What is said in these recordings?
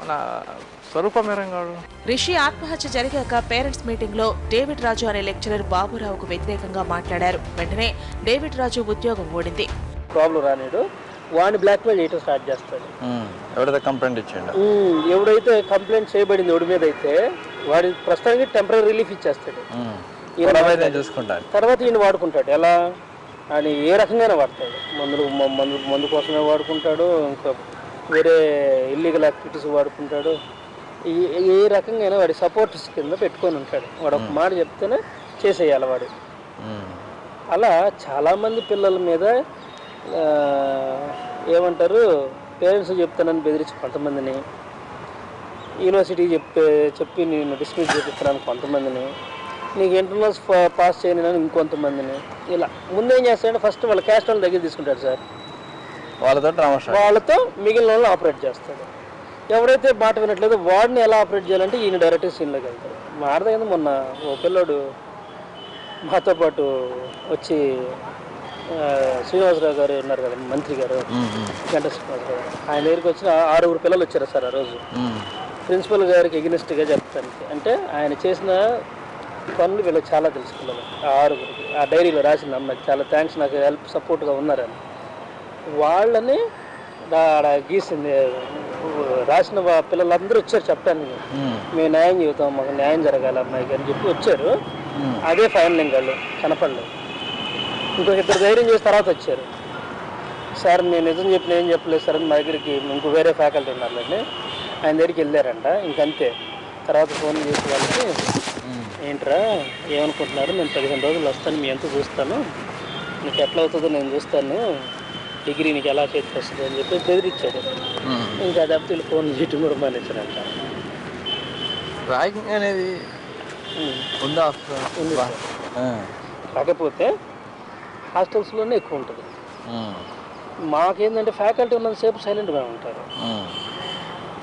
మన స్వరూపమేరంగాడు. రిషి ఆత్మహత్య జరిగాక పేరెంట్స్ మీటింగ్ లో డేవిడ్ రాజు అనే లెక్చరర్ బాబురావుకు వ్యతిరేకంగా మాట్లాడారు. వెంటనే డేవిడ్ రాజు ఉద్యోగం ఓడింది. ప్రాబ్లం రానిడు వాడిని బ్లాక్మెయిల్ చేయడం స్టార్ట్ చేస్తాడు. ఎవడైతే కంప్లైంట్ ఇచ్చిండు, ఎవడైతే కంప్లైంట్ చేయబడింది ఎవడి మీద అయితే వాడి ప్రస్తుతానికి టెంపరీ రిలీఫ్ ఇచ్చేస్తాడు. చూసుకుంటాడు. తర్వాత ఈయన వాడుకుంటాడు. ఎలా అని ఏ రకంగానే వాడతాడు. మందు కోసమే వాడుకుంటాడు, ఇంకా వేరే ఇల్లీగల్ యాక్టివిటీస్ వాడుకుంటాడు. ఏ రకంగా వాడి సపోర్ట్స్ కింద పెట్టుకొని ఉంటాడు. వాడు ఒక మాట చెప్తేనే చేసేయాలి వాడు. అలా చాలామంది పిల్లల మీద ఏమంటారు పేరెంట్స్ చెప్తానని బెదిరించి కొంతమందిని, యూనివర్సిటీ చెప్పి నేను డిస్మిస్ చేపిస్తున్నాను కొంతమందిని, నీకు ఇంటర్నల్స్ పాస్ చేయను ఇంకొంతమందిని. ఇలా ముందేం చేస్తాడంటే ఫస్ట్ వాళ్ళ క్యాస్ట్ వాళ్ళ దగ్గర తీసుకుంటాడు సార్. వాళ్ళతో మిగిలిన వాళ్ళు ఆపరేట్ చేస్తాడు. ఎవరైతే మాట వినట్లేదో వాడిని ఎలా ఆపరేట్ చేయాలంటే ఈయన డైరెక్ట్ సీన్లోకి వెళ్తాడు. మా అర్థమైంది మొన్న ఓ పిల్లోడు మాతో పాటు వచ్చి శ్రీనివాసరావు గారు ఉన్నారు కదా మంత్రి గారు, గంట శ్రీనివాసరావు గారు, ఆయన దగ్గరికి వచ్చిన 6 పిల్లలు వచ్చారు సార్ ఆ రోజు. ప్రిన్సిపల్ గారికి ఎగ్నెస్ట్గా చెప్తానికి అంటే ఆయన చేసిన పనులు వీళ్ళకి చాలా తెలుసు పిల్లలు. ఆ 6 ఆ డైరీలో రాసింది అమ్మాయి చాలా థ్యాంక్స్, నాకు హెల్ప్ సపోర్ట్గా ఉన్నారని. వాళ్ళని గీసింది రాసిన పిల్లలందరూ వచ్చారు చెప్పాను, మేము న్యాయం చెబుతాం, మాకు న్యాయం జరగాలి అమ్మాయికి అని చెప్పి వచ్చారు. అదే ఫైనల్ వాళ్ళు కనపడలేదు. ఇంకొక 2 ధైర్యం చేసి తర్వాత వచ్చారు. సార్ నేను నిజం చెప్పిన ఏం చెప్పలేదు సార్ అని మా దగ్గరికి ఇంకో వేరే ఫ్యాకల్టీ ఉన్నారులేండి, ఆయన దగ్గరికి వెళ్ళారంట. ఇంకంతే. తర్వాత ఫోన్ చేసి వాళ్ళకి ఏంట్రా ఏమనుకుంటున్నారు, నేను 15 రోజులు వస్తాను, మీ ఎంత చూస్తాను, నీకు ఎట్లా అవుతుందో నేను చూస్తాను, డిగ్రీ నీకు ఎలా చేతికి వస్తుంది అని చెప్పి బెదిరించాడు. ఇంకా అదప్పుడు వీళ్ళు ఫోన్ చేయటం కూడా మానేశారంట. ర్యాగింగ్ అనేది ఉందా? ఉంది. కాకపోతే హాస్టల్స్లోనే ఎక్కువ ఉంటుంది. మాకేంటంటే ఫ్యాకల్టీ ఉన్నంతసేపు సైలెంట్గా ఉంటారు.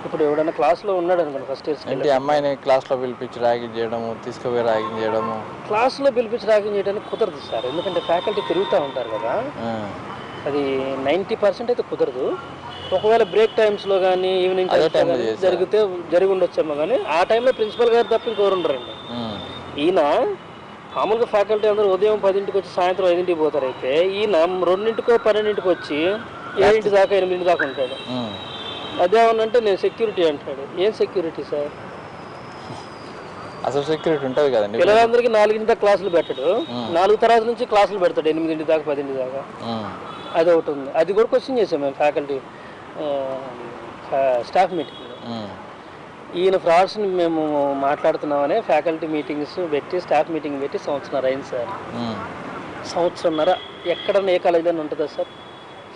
ఇప్పుడు ఎవడైనా క్లాస్లో ఉన్నాడు అనుకోండి, ఫస్ట్ ఇయర్స్ అమ్మాయిని క్లాస్లో పిలిపించి ర్యాగింగ్ చేయడము, తీసుకుపోయి ర్యాగింగ్ చేయడము, క్లాస్లో పిలిపించి ర్యాగింగ్ చేయడానికి కుదరదు సార్. ఎందుకంటే ఫ్యాకల్టీ తిరుగుతూ ఉంటారు కదా, అది 90% అయితే కుదరదు. ఒకవేళ బ్రేక్ టైమ్స్లో కానీ ఈవినింగ్ జరిగి ఉండొచ్చేమో, కానీ ఆ టైంలో ప్రిన్సిపల్ గారు తప్ప ఇంకెవరు ఉండరండి. ఈయన మామూలుగా ఫ్యాకల్టీ అందరూ ఉదయం 10ంటికి వచ్చి సాయంత్రం 5ంటికి పోతారు. అయితే ఈయన 2కో 12ంటికి వచ్చి 7 దాకా 8 దాకా ఉంటాడు. అదేమన్నంటే నేను సెక్యూరిటీ అంటాడు. ఏం సెక్యూరిటీ సార్? అసలు సెక్యూరిటీ ఉంటుంది కదండి. పిల్లలందరికీ 4 దాకా క్లాసులు పెట్టాడు, 4 తర్వాత నుంచి క్లాసులు పెడతాడు 8 దాకా 10 దాకా. అది ఒకటి ఉంది. అది కూడా క్వశ్చన్ చేసాం మేము ఫ్యాకల్టీ స్టాఫ్ మీటింగ్లో. ఈయన ఫ్రాడ్స్ని మేము మాట్లాడుతున్నామనే ఫ్యాకల్టీ మీటింగ్స్ పెట్టి స్టాఫ్ మీటింగ్ పెట్టి 1 సంవత్సరం అయింది సార్. 1.5 సంవత్సరం ఎక్కడన్నా ఏ కాలేజీలో ఉంటుందా సార్?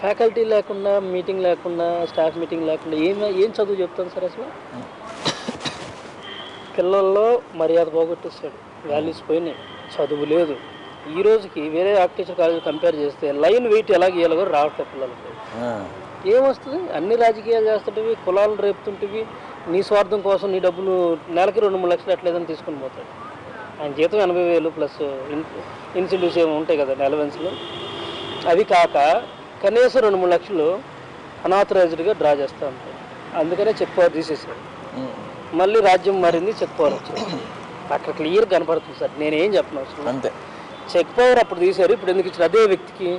ఫ్యాకల్టీ లేకుండా, మీటింగ్ లేకుండా, స్టాఫ్ మీటింగ్ లేకుండా ఏం చదువు చెప్తాను సార్? అసలు పిల్లల్లో మర్యాద పోగొట్టేస్తాడు, వాల్యూస్ పోయినాయి, చదువు లేదు. ఈ రోజుకి వేరే ఆర్కిటెక్చర్ కాలేజ్ కంపేర్ చేస్తే లైన్ వెయిట్ ఎలా గీయాలో కూడా రావట్లేదు పిల్లలకి. ఏమొస్తుంది? అన్ని రాజకీయాలు చేస్తుంటేవి, కులాలు రేపుతుంటేవి, నీ స్వార్థం కోసం నీ డబ్బులు నెలకి 2-3 లక్షలు ఎట్లేదని తీసుకుని పోతాడు. ఆయన జీతం 80,000 ప్లస్ ఇన్సెంటివ్స్ ఏమి ఉంటాయి కదా అలవెన్స్లు, అవి కాక కనీసం 2-3 లక్షలు అనాథరైజ్డ్గా డ్రా చేస్తూ ఉంటాడు. అందుకనే చెక్ పవర్ తీసేసాడు. మళ్ళీ రాజ్యం మారింది, చెక్ పవర్ వచ్చింది. అక్కడ క్లియర్ కనపడుతుంది సార్. నేనేం చెప్పను అవసరం. అంతే. చెక్ పవర్ అప్పుడు తీశారు, ఇప్పుడు ఎందుకు ఇచ్చారు? అదే వ్యక్తికి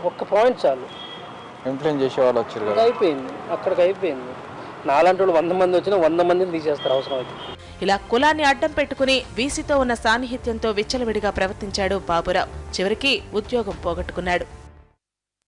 ఒక్క పాయింట్ చాలు, ఇన్ఫ్లుయెన్స్ చేసేవాళ్ళు వచ్చారు కదా, అయిపోయింది. అక్కడికి అయిపోయింది. నాలాంటి వాళ్ళు 100 మంది వచ్చినా 100 మందిని తీసేస్తారు అవసరం అయితే. ఇలా కులాన్ని అడ్డం పెట్టుకుని వీసీతో ఉన్న సాన్నిహిత్యంతో విచ్చలవిడిగా ప్రవర్తించాడు బాబురావు. చివరికి ఉద్యోగం పోగొట్టుకున్నాడు.